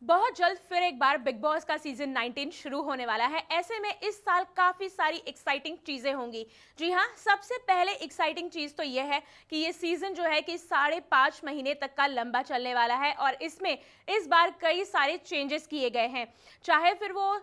बहुत जल्द फिर एक बार बिग बॉस का सीजन 19 शुरू होने वाला है। ऐसे में इस साल काफी सारी एक्साइटिंग चीजें होंगी। जी हाँ, सबसे पहले एक्साइटिंग चीज तो यह है कि ये सीजन जो है कि 5.5 महीने तक का लंबा चलने वाला है और इसमें इस बार कई सारे चेंजेस किए गए हैं, चाहे फिर वो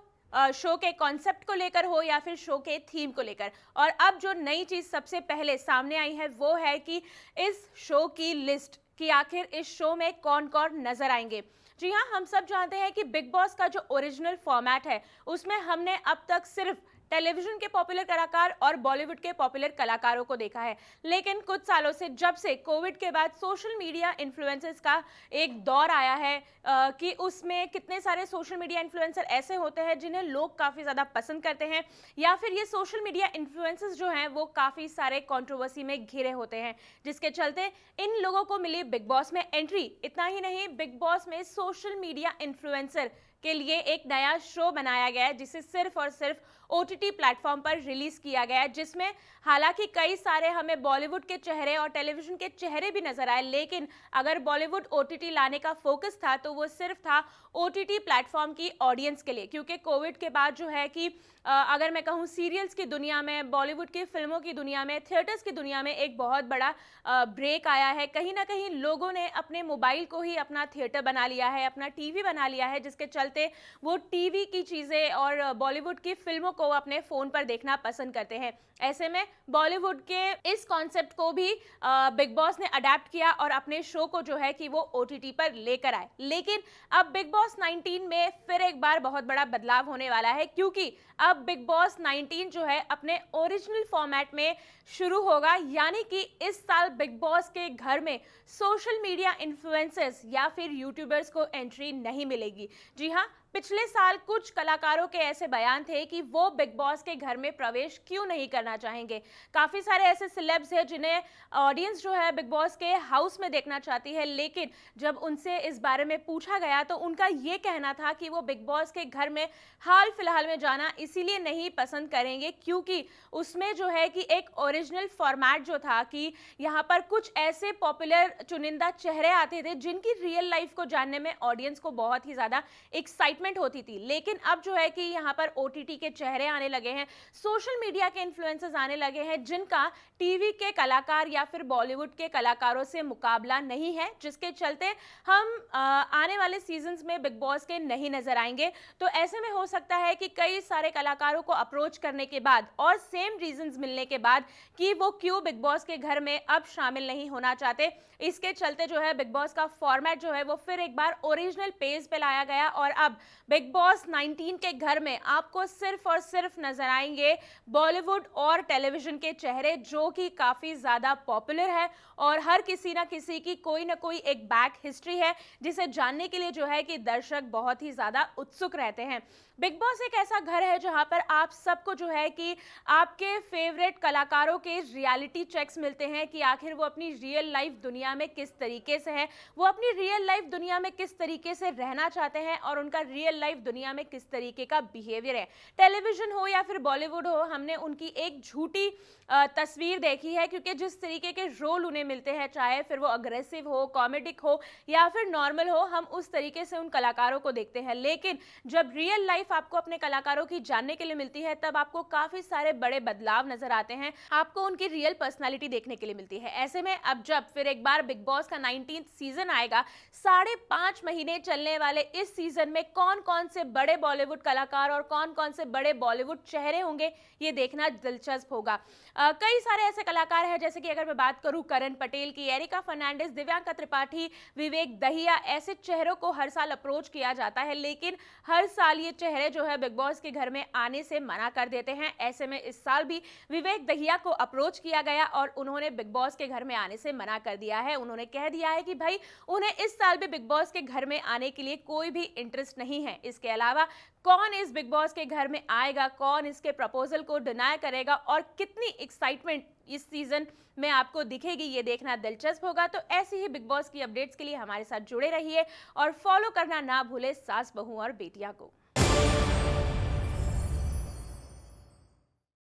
शो के कॉन्सेप्ट को लेकर हो या फिर शो के थीम को लेकर। और अब जो नई चीज सबसे पहले सामने आई है वो है कि इस शो की लिस्ट, कि आखिर इस शो में कौन कौन नजर आएंगे। जी हाँ, हम सब जानते हैं कि बिग बॉस का जो ओरिजिनल फॉर्मेट है उसमें हमने अब तक सिर्फ टेलीविजन के पॉपुलर कलाकार और बॉलीवुड के पॉपुलर कलाकारों को देखा है। लेकिन कुछ सालों से, जब से कोविड के बाद सोशल मीडिया इन्फ्लुएंसर्स का एक दौर आया है, कि उसमें कितने सारे सोशल मीडिया इन्फ्लुएंसर ऐसे होते हैं जिन्हें लोग काफ़ी ज़्यादा पसंद करते हैं, या फिर ये सोशल मीडिया इन्फ्लुएंसर्स जो हैं वो काफ़ी सारे कंट्रोवर्सी में घिरे होते हैं, जिसके चलते इन लोगों को मिली बिग बॉस में एंट्री। इतना ही नहीं, बिग बॉस में सोशल मीडिया इन्फ्लुएंसर के लिए एक नया शो बनाया गया है जिसे सिर्फ और सिर्फ ओटीटी प्लेटफॉर्म पर रिलीज किया गया है, जिसमें हालांकि कई सारे हमें बॉलीवुड के चेहरे और टेलीविजन के चेहरे भी नजर आए, लेकिन अगर बॉलीवुड ओटीटी लाने का फोकस था तो वो सिर्फ था ओटीटी प्लेटफॉर्म की ऑडियंस के लिए। क्योंकि कोविड के बाद जो है कि अगर मैं कहूँ सीरियल्स की दुनिया में, बॉलीवुड की फिल्मों की दुनिया में, थिएटर्स की दुनिया में एक बहुत बड़ा ब्रेक आया है। कहीं ना कहीं लोगों ने अपने मोबाइल को ही अपना थिएटर बना लिया है, अपना टीवी बना लिया है, जिसके चलते वो टीवी की चीज़ें और बॉलीवुड की फिल्मों को अपने फ़ोन पर देखना पसंद करते हैं। ऐसे में बॉलीवुड के इस कॉन्सेप्ट को भी बिग बॉस ने अडेप्ट किया और अपने शो को जो है कि वो ओटीटी पर लेकर आए। लेकिन अब बिग बॉस 19 में फिर एक बार बहुत बड़ा बदलाव होने वाला है, क्योंकि अब बिग बॉस 19 जो है अपने ओरिजिनल फॉर्मेट में शुरू होगा। यानी कि इस साल बिग बॉस के घर में सोशल मीडिया इन्फ्लुएंसर्स या फिर यूट्यूबर्स को एंट्री नहीं मिलेगी। जी हाँ, पिछले साल कुछ कलाकारों के ऐसे बयान थे कि वो बिग बॉस के घर में प्रवेश क्यों नहीं करना चाहेंगे। काफ़ी सारे ऐसे सेलेब्स हैं जिन्हें ऑडियंस जो है बिग बॉस के हाउस में देखना चाहती है, लेकिन जब उनसे इस बारे में पूछा गया तो उनका ये कहना था कि वो बिग बॉस के घर में हाल फिलहाल में जाना इसीलिए नहीं पसंद करेंगे क्योंकि उसमें जो है कि एक ओरिजिनल फॉर्मेट जो था कि यहाँ पर कुछ ऐसे पॉपुलर चुनिंदा चेहरे आते थे जिनकी रियल लाइफ को जानने में ऑडियंस को बहुत ही ज़्यादा एक्साइटमेंट होती थी। लेकिन अब जो है कि यहाँ पर ओटीटी के चेहरे आने लगे हैं, सोशल मीडिया के इन्फ्लुएंसर्स आने लगे हैं जिनका टीवी के कलाकार या फिर बॉलीवुड के कलाकारों से मुकाबला नहीं है, जिसके चलते हम आने वाले सीजन्स में बिग बॉस के नहीं नजर आएंगे। तो ऐसे में हो सकता है कि कई सारे कलाकारों को अप्रोच करने के बाद और सेम रीजंस मिलने के बाद कि वो क्यों बिग बॉस के घर में अब शामिल नहीं होना चाहते, इसके चलते जो है बिग बॉस का फॉर्मेट जो है वो फिर एक बार ओरिजिनल पेज पे लाया गया और अब बिग बॉस 19 के घर में आपको सिर्फ और सिर्फ नजर आएंगे बॉलीवुड और टेलीविजन के चेहरे, जो कि काफी ज्यादा पॉपुलर है और हर किसी ना किसी की कोई ना कोई एक बैक हिस्ट्री है जिसे जानने के लिए जो है कि दर्शक बहुत ही ज्यादा उत्सुक रहते हैं। बिग बॉस एक ऐसा घर है जहां पर आप सबको जो है कि आपके फेवरेट कलाकारों के रियलिटी चेक्स मिलते हैं कि आखिर वो अपनी रियल लाइफ दुनिया में किस तरीके से है, वो अपनी रियल लाइफ दुनिया में किस तरीके से रहना चाहते हैं और उनका रियल लाइफ दुनिया में किस तरीके का बिहेवियर है। टेलीविजन हो या फिर बॉलीवुड हो, हमने उनकी एक झूठी तस्वीर देखी है, क्योंकि जिस तरीके के रोल उन्हें मिलते हैं, चाहे फिर वो अग्रेसिव हो, कॉमेडिक हो या फिर नॉर्मल हो, हम उस तरीके से उन कलाकारों को देखते हैं। लेकिन जब रियल लाइफ आपको अपने कलाकारों की जानने के लिए मिलती है तब आपको काफी सारे बड़े बदलाव नजर आते हैं, आपको उनकी रियल पर्सनालिटी देखने के लिए मिलती है। ऐसे में अब जब फिर एक बार बिग बॉस का 19th सीजन आएगा, 5.5 महीने चलने वाले इस सीजन में कौन कौन से बड़े बॉलीवुड कलाकार और कौन कौन से बड़े बॉलीवुड चेहरे होंगे, ये देखना दिलचस्प होगा। कई सारे ऐसे कलाकार हैं, जैसे कि अगर मैं बात करूं करण पटेल की, एरिका फर्नांडिस, दिव्यांका त्रिपाठी, विवेक दहिया, ऐसे चेहरों को हर साल अप्रोच किया जाता है, लेकिन हर साल ये चेहरे जो है बिग बॉस के घर में आने से मना कर देते हैं। ऐसे में इस साल भी विवेक दहिया को अप्रोच किया गया और उन्होंने बिग बॉस के घर में आने से मना कर दिया है। उन्होंने कह दिया है कि भाई उन्हें इस साल भी बिग बॉस के घर में आने के लिए कोई भी इंटरेस्ट नहीं है। इसके अलावा कौन इस बिग बॉस के घर में आएगा, कौन इसके प्रपोजल को डिनाई करेगा और कितनी एक्साइटमेंट इस सीजन में आपको दिखेगी, ये देखना दिलचस्प होगा। तो ऐसी ही बिग बॉस की अपडेट्स के लिए हमारे साथ जुड़े रहिए और फॉलो करना ना भूले सास, बहू और बेटियां को।